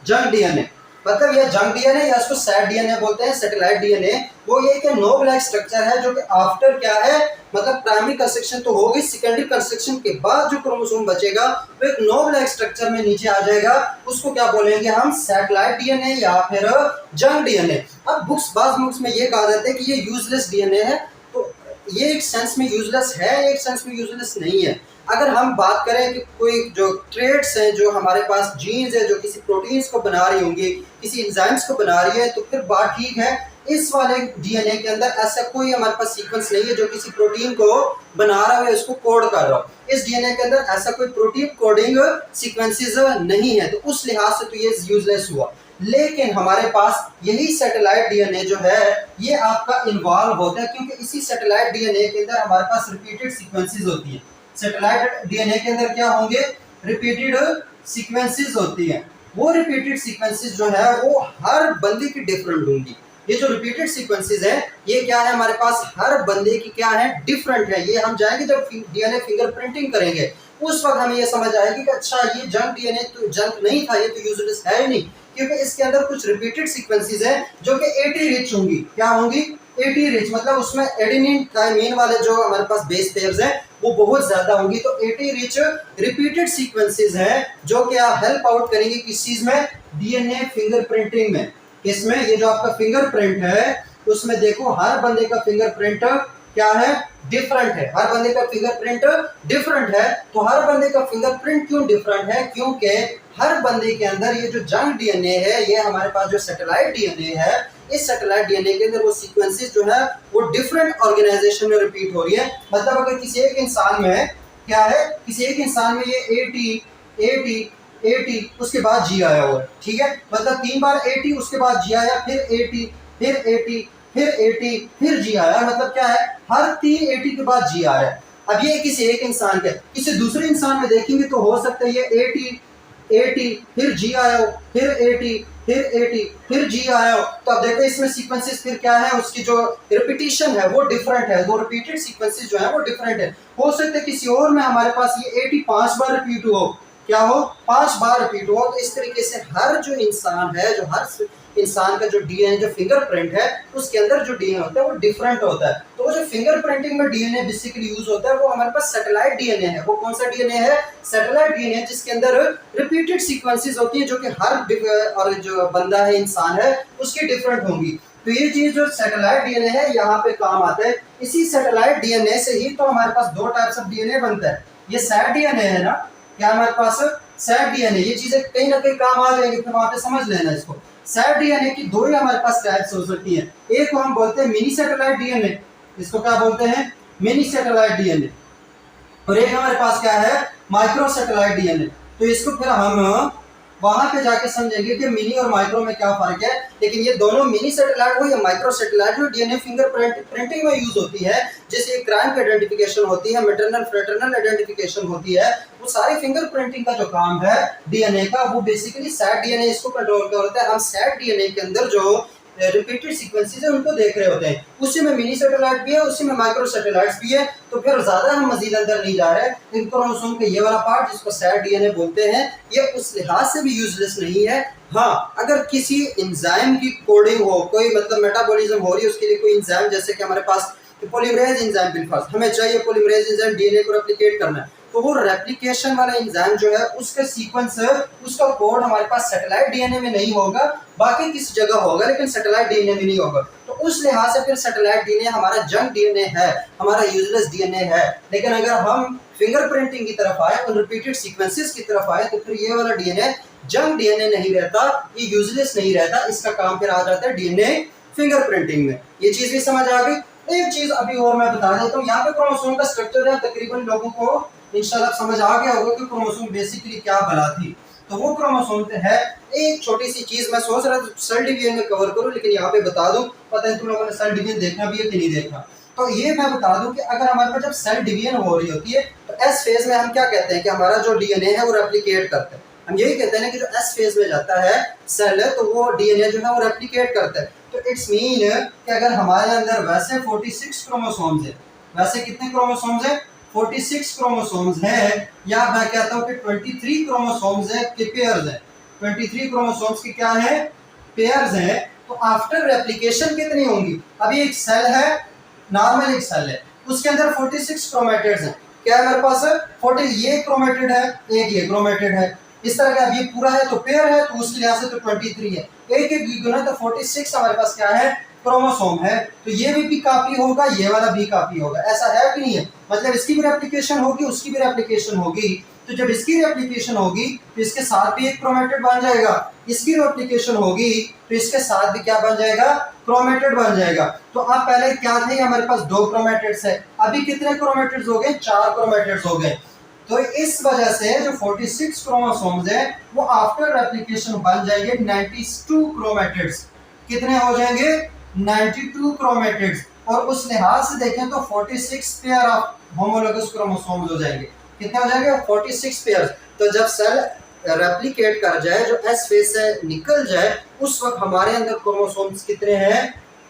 जंक डीएनए। मतलब ये जंक डीएनए या इसको सैट डीएनए बोलते हैं, सैटेलाइट डीएनए। वो ये कि 9 ब्लॉक स्ट्रक्चर है जो कि आफ्टर क्या है, मतलब प्राइमरी कंस्ट्रक्शन तो होगी, सेकेंडरी कंस्ट्रक्शन के बाद जो क्रोमोसोम बचेगा वो एक 9 ब्लॉक स्ट्रक्चर में नीचे आ जाएगा। उसको क्या बोलेंगे हम, सैटेलाइट डीएनए या फिर जंक डीएनए। अब बाज़ बुक्स में ये कहा जाता है कि ये यूजलेस डीएनए है, तो ये एक सेंस में यूजलेस है, एक सेंस में यूजलेस नहीं है। अगर हम बात करें कि कोई जो ट्रेड्स हैं, जो हमारे पास जीन्स है जो किसी प्रोटीन्स को बना रही होंगी, किसी एंजाइम्स को बना रही है, तो फिर बात ठीक है। इस वाले डीएनए के अंदर ऐसा कोई हमारे पास सीक्वेंस नहीं है जो किसी प्रोटीन को बना रहा है, उसको कोड कर रहा हो। इस डीएनए के अंदर ऐसा कोई प्रोटीन कोडिंग सीक्वेंसेस नहीं है, तो उस लिहाज से तो ये यूजलेस हुआ। लेकिन हमारे पास यही सैटेलाइट डीएनए जो है ये आपका इन्वॉल्व होता है, क्योंकि इसी सैटेलाइट डीएनए के अंदर हमारे पास रिपीटेड सीक्वेंसेस होती है। सैटेलाइट डीएनए के अंदर क्या होंगे, रिपीटेड सीक्वेंसेस होती है। वो रिपीटेड सीक्वेंसेस जो है वो हर बंदे की डिफरेंट होंगी। ये जो रिपीटेड सीक्वेंसेस है ये क्या है, हमारे पास हर बंदे की क्या है, डिफरेंट है। ये हम जाएंगे जब डीएनए फिंगरप्रिंटिंग करेंगे उस वक्त हमें ये समझ आएगी कि अच्छा ये जंक डीएनए तो जंक नहीं था, ये तो यूजलेस है ही नहीं, क्योंकि इसके अंदर कुछ रिपीटेड सीक्वेंसेस है जो कि 80 रिच होंगी। क्या होंगी, 80 रिच, मतलब उसमें एडेनिन थाइमिन वाले जो हमारे पास बेस पेयर्स हैं वो बहुत ज्यादा होंगी। तो 80 रिच रिपीटेड सीक्वेंसेस हैं जो कि आप हेल्प आउट करेंगे किस चीज में, डीएनए फिंगरप्रिंटिंग में। इसमें ये जो आपका फिंगरप्रिंट है उसमें देखो हर बंदे का फिंगरप्रिंट क्या है, डिफरेंट है। हर बंदे का फिंगरप्रिंट डिफरेंट है। तो हर बंदे का फिंगरप्रिंट क्यों डिफरेंट है, क्योंकि हर बंदे के अंदर ये जो जंक डीएनए है, ये हमारे पास जो सैटेलाइट डीएनए है, इस सैटेलाइट डीएनए के अंदर वो सीक्वेंसेस जो है वो डिफरेंट ऑर्गेनाइजेशन में रिपीट हो रही है। मतलब अगर किसी एक इंसान में क्या है, किसी एक इंसान में ये 80 उसके बाद जी आया हुआ, ठीक है, मतलब 3 बार 80 उसके बाद जी आया, फिर 80 फिर 80 फिर 80 फिर जी आया, मतलब क्या है, हर 3 80 के बाद जी आ रहा है। अब ये किसी एक इंसान के, किसी दूसरे इंसान में देखेंगे तो हो सकता है ये 80 फिर जी आया हो, फिर 80 फिर जी आया हो। तो अब देखो इसमें सीक्वेंसेस फिर क्या है, उसकी जो रिपीटिशन है वो डिफरेंट है, दो रिपीटेड सीक्वेंसेस जो है वो डिफरेंट है। हो सकता है किसी और में हमारे पास ये 80 5 बार रिपीट हो, क्या हो, 5 बार रिपीट हो। तो इस तरीके से हर जो इंसान है, जो हर इंसान का जो डीएनए जो फिंगरप्रिंट है उसके अंदर जो डीएनए होता है वो डिफरेंट होता है। तो वो जो फिंगरप्रिंटिंग में डीएनए बेसिकली यूज होता है वो हमारे पास सैटेलाइट डीएनए है। वो कौन सा डीएनए है, सैटेलाइट डीएनए, जिसके अंदर रिपीटेड सीक्वेंसेस होती है जो कि हर और जो बंदा है, इंसान है, उसकी डिफरेंट होंगी। तो ये चीज जो सैटेलाइट डीएनए है यहाँ पे काम आता है। इसी सैटेलाइट डीएनए से ही तो हमारे पास 2 टाइप्स ऑफ डीएनए बनता है। ये सैट डीएनए है ना, क्या हमारे पास सैट डीएनए, ये चीजें कहीं ना कहीं काम आ जाएंगी, फिर वहां पे समझ लेना इसको। सैट डीएनए की 2 ही हमारे पास टाइप्स हो सकती है। एक को हम बोलते हैं मिनी सैटेलाइट डीएनए, इसको क्या बोलते हैं, मिनी सैटेलाइट डीएनए, और एक हमारे पास क्या है, माइक्रो सैटेलाइट डीएनए। तो इसको फिर हम वहां पे जाके समझेंगे कि मिनी और माइक्रो में क्या फर्क है। लेकिन ये दोनों मिनी सैटेलाइट हो या माइक्रो सैटेलाइट हो, डीएनए फिंगरप्रिंटिंग में यूज होती है। जैसे क्राइम की आइडेंटिफिकेशन होती है, मैटरनल फ्रेटरनल आइडेंटिफिकेशन होती है, वो सारी फिंगरप्रिंटिंग का जो काम है डीएनए का वो बेसिकली सैट डीएनए इसको कंट्रोल करता है। हम सैट डीएनए के अंदर जो रिपीटेड सीक्वेंसेस है उनको देख रहे होते हैं, उसी में मिनी सैटेलाइट भी है, उसी में माइक्रो सैटेलाइट्स भी है। तो फिर ज्यादा हम मजीद अंदर नहीं जा रहे हैं, लेकिन क्रोमोसोम का ये वाला पार्ट जिसको सैट डीएनए बोलते हैं ये उस लिहाज से भी यूजलेस नहीं है। हाँ, अगर किसी एंजाइम की कोडिंग हो, कोई मतलब मेटाबॉलिज्म हो रही है, उसके लिए कोई एंजाइम, जैसे कि हमारे पास पॉलीमरेज एंजाइम बिलफर्ज, हमें चाहिए पॉलीमरेज एंजाइम डीएनए को रेप्लिकेट करना है, तो वो रेप्लिकेशन वाला एंजाइम जो है उसका सीक्वेंस, उसका कोड हमारे पास सैटेलाइट डीएनए में नहीं होगा, बाकी किसी जगह होगा लेकिन सैटेलाइट डीएनए में नहीं होगा। तो उस लिहाज से फिर सैटेलाइट डीएनए हमारा जंक डीएनए है, हमारा यूजलेस डीएनए है। लेकिन अगर हम फिंगरप्रिंटिंग की तरफ आए, उन रिपीटेड सीक्वेंसेस की तरफ आए, तो फिर ये वाला डीएनए जंक डीएनए नहीं रहता, ये यूजलेस नहीं रहता, इसका काम फिर आ जाता है डीएनए फिंगरप्रिंटिंग में। ये चीज भी समझ आ गई। एक चीज अभी और मैं बता देता हूँ, यहाँ पे क्रोमोसोम का स्ट्रक्चर है, तकरीबन लोगों को इंशाल्लाह समझ आ गया होगा कि क्रोमोसोम बेसिकली क्या भला थी। तो वो क्रोमोसोम है एक छोटी सी चीज, मैं सोच रहा था सेल डिवीजन में कवर करूं, लेकिन यहाँ पे बता दूं, पता नहीं तुम लोगों ने सेल डिवीजन देखना भी है कि नहीं देखना। तो ये मैं बता दूं कि अगर हमारे पास जब सेल डिवीजन हो रही होती है तो एस फेज में हम क्या कहते हैं कि हमारा जो डीएनए है वो रेप्लिकेट करता है। हम यही कहते हैं कि जो एस फेज में जाता है सेल है तो वो डीएनए जो है वो रेप्लिकेट करता है। तो इट्स मीन कि अगर हमारे अंदर वैसे 46 क्रोमोसोम्स है, वैसे कितने क्रोमोसोम्स है, 46 क्रोमोसोम्स है, या मैं कहता हूं कि 23 क्रोमोसोम्स है कि पेयर्स है, 23 क्रोमोसोम्स की क्या है, पेयर्स है। तो आफ्टर रेप्लिकेशन कितनी होंगी, अभी एक सेल है, नॉर्मल एक सेल है, उसके अंदर 46 क्रोमेटिड्स हैं। क्या है मेरे पास, 40, ये क्रोमेटिड है, एक ये क्रोमेटिड है, इस तरह का। ये पूरा है तो पेयर है, तो उसके लिहाज से तो 23 है, एक एक गुना तो 46 हमारे पास क्या है, क्रोमोसोम है। तो ये भी काफी होगा, ये वाला भी काफी होगा, ऐसा है कि नहीं है, मतलब इसकी भी रेप्लिकेशन होगी, उसकी भी रेप्लिकेशन होगी। तो जब इसकी रेप्लिकेशन होगी तो इसके साथ भी एक क्रोमेटिड बन जाएगा, इसकी रेप्लिकेशन होगी तो इसके साथ भी क्या बन जाएगा, क्रोमेटिड बन जाएगा। तो अब पहले क्या थे, हमारे पास 2 क्रोमेटिड्स है, अभी कितने क्रोमेटिड्स हो गए, 4 क्रोमेटिड्स हो गए। तो इस वजह से जो 46 क्रोमोसोम्स है वो आफ्टर रेप्लिकेशन बन जाएंगे 92 क्रोमेटिड्स। कितने हो जाएंगे, 92 क्रोमेटिड्स। और उस लिहाज से देखें तो 46 पेयर ऑफ होमोलोगस क्रोमोसोम्स हो जाएंगे। कितने हो जाएंगे, 46 पेयर। तो जब सेल रेप्लिकेट कर जाए, जो एस फेज से निकल जाए, उस वक्त हमारे अंदर क्रोमोसोम्स कितने हैं,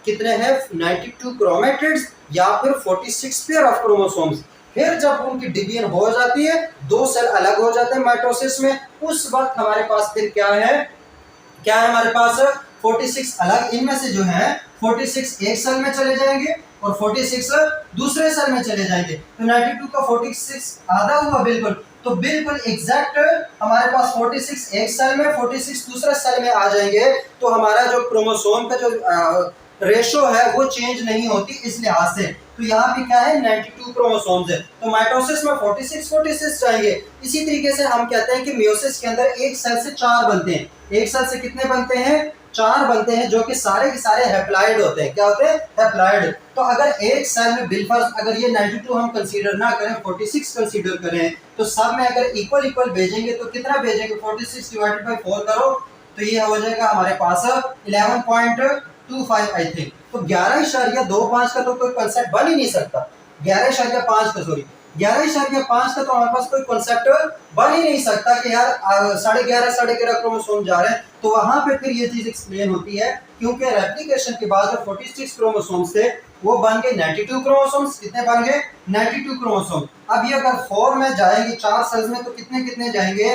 92 क्रोमेटिड्स या फिर 46 पेयर ऑफ क्रोमोसोम्स। फिर जब उनकी डिवीजन हो जाती है, 2 सेल अलग हो जाते हैं माइटोसिस में, उस वक्त हमारे पास फिर क्या है हमारे पास 46 अलग, इनमें से जो है 46 एक सेल में चले जाएंगे और 46 दूसरे सेल में चले जाएंगे। तो 92 का 46 आधा हुआ बिल्कुल, तो बिल्कुल एग्जैक्ट हमारे पास 46 एक सेल में, 46 दूसरे सेल में आ जाएंगे। तो हमारा जो क्रोमोसोम का जो रेशो है वो चेंज नहीं होती इस लिहाज से। तो यहाँ पे क्या है, 92 क्रोमोसोम्स है, तो माइटोसिस में 46 जाएंगे। इसी तरीके से हम कहते हैं कि मियोसिस के अंदर एक सेल से 4 बनते हैं, एक सेल से कितने बनते हैं, 4 बनते हैं, जो कि सारे के सारे हैप्लॉइड होते हैं। क्या होते हैं, हैप्लॉइड। तो अगर एक सेल में बिलफर्ज अगर ये 92 हम कंसीडर ना करें, 46 कंसीडर करें, तो सब में अगर इक्वल भेजेंगे तो कितना भेजेंगे, 46 डिवाइडेड बाय 4 करो तो ये हो जाएगा हमारे पास 11.25 आई थिंक। तो 11.25 का तो कोई कंसेप्ट बन ही नहीं सकता, 11.5 का, सॉरी 11.5 का तो हमारे पास कोई कॉन्सेप्ट बन ही नहीं सकता कि यार 11.5 क्रोमोसोम जा रहे हैं। तो वहां पे फिर ये चीज एक्सप्लेन होती है, क्योंकि रेप्लिकेशन के बाद जो 46 क्रोमोसोम्स थे वो बन गए 92 क्रोमोसोम्स। कितने बन गए, 92 क्रोमोसोम। अब ये अगर 4 में जाएंगे 4 सेल्स में तो कितने कितने जाएंगे,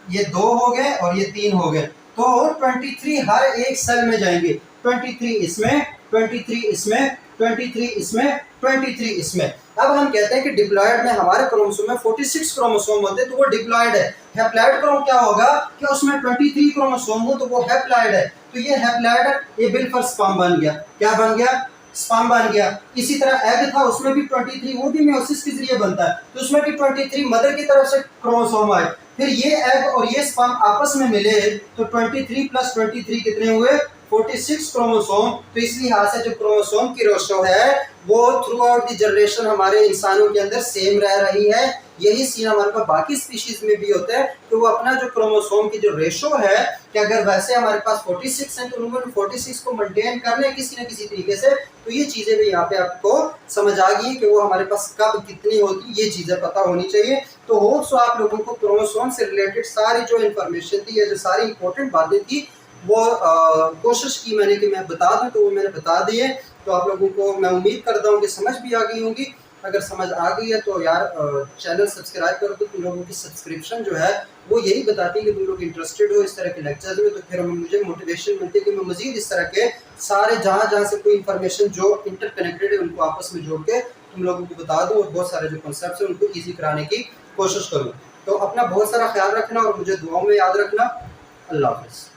ये 2 हो गए और ये 3 हो गए, तो 23 हर एक सेल में जाएंगे। 23 इसमें, 23 इसमें, 23 इसमें, 23 इसमें। अब हम कहते हैं कि डिप्लॉयड में हमारे क्रोमोसोम में 46 क्रोमोसोम होते हैं, तो वो डिप्लॉयड है। हैप्लॉयड क्रोम क्या होगा कि उसमें 23 क्रोमोसोम हो, तो वो हैप्लॉयड है। तो ये हैप्लॉयड ये बिल्कुल स्पर्म बन गया। क्या बन गया, स्पर्म बन गया। इसी तरह एग था, उसमें भी 23, वो भी मेयोसिस के जरिए बनता है, तो उसमें भी 23 मदर की तरफ से क्रोमोसोम आए। फिर ये एग और ये स्पर्म आपस में मिले तो 23 प्लस 23 कितने हुए, 46 क्रोमोसोम। तो इस लिहाज से जो क्रोमोसोम की रेशो है वो थ्रू आउट द जनरेशन हमारे इंसानों के अंदर सेम रह रही है। यही सीन हमारे पास बाकी स्पीशीज में भी होता है कि वो अपना जो क्रोमोसोम की जो रेशो है कि अगर वैसे हमारे पास 46 है तो उन्होंने 46 को मेंटेन करना है किसी न किसी तरीके से। तो ये चीजें भी यहाँ पे आपको समझ आ गई कि वो हमारे पास कब कितनी होती, ये चीजें पता होनी चाहिए। तो होप सो आप लोगों को क्रोमोसोम से रिलेटेड सारी जो इन्फॉर्मेशन थी या जो सारी इंपॉर्टेंट बातें थी वो कोशिश की मैंने कि मैं बता दूं, तो वो मैंने बता दी है। तो आप लोगों को मैं उम्मीद करता हूँ कि समझ भी आ गई होंगी। अगर समझ आ गई है तो यार चैनल सब्सक्राइब करो। तो तुम लोगों की सब्सक्रिप्शन जो है वो यही बताती है कि तुम लोग इंटरेस्टेड हो इस तरह के लेक्चर्स में, तो फिर मुझे मोटिवेशन मिलती है कि मैं मजीद इस तरह के सारे जहाँ से कोई इन्फॉर्मेशन जो इंटरकनेक्टेड है उनको आपस में जोड़ के तुम लोगों को बता दूँ और बहुत सारे जो कॉन्सेप्ट है उनको ईजी कराने की कोशिश करूँ। तो अपना बहुत सारा ख्याल रखना और मुझे दुआओं में याद रखना। अल्लाह हाफ़िज़।